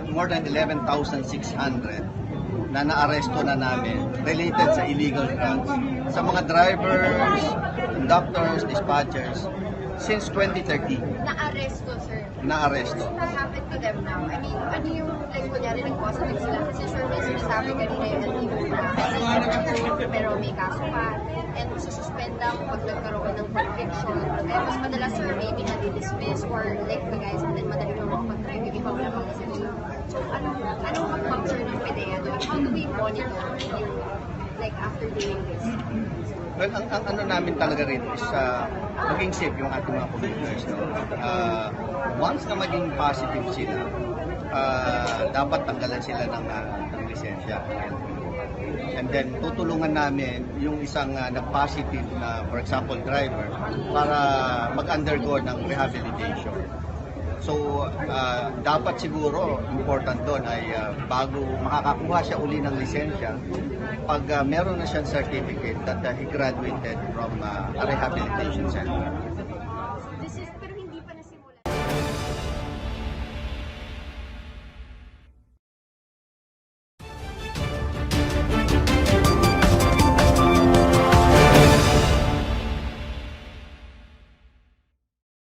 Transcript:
more than 11,600 na naaresto na namin related sa illegal drugs. Sa mga drivers, conductors, dispatchers, since 2013. Na-aresto, sir. Na-aresto. What happened to them now? I mean, ano yung, like, kunyari, nag-positive sila? Kasi sure, may sinasabi kanina yung LTO na pero may kaso pa. And sususpend lang pag nagkaroon ng conviction. Kaya mas madalas, sir, maybe na-dismiss or like the guys natin madali lang makapag-drive, hindi pa wala pang lisensya. So, anong mag-pump, sir, ng PDEA doon? How do we monitor you, like, after doing this? Well, ang ano namin talaga rito is maging safe yung ating mga commuters. No? Once na maging positive sila, dapat tanggalan sila ng lisensya. And then tutulungan namin yung isang nag-positive na, for example, driver para mag-undergo ng rehabilitation. So, dapat siguro, important doon ay bago makakakuha siya uli ng lisensya, pag meron na siyang certificate that he graduated from a rehabilitation center.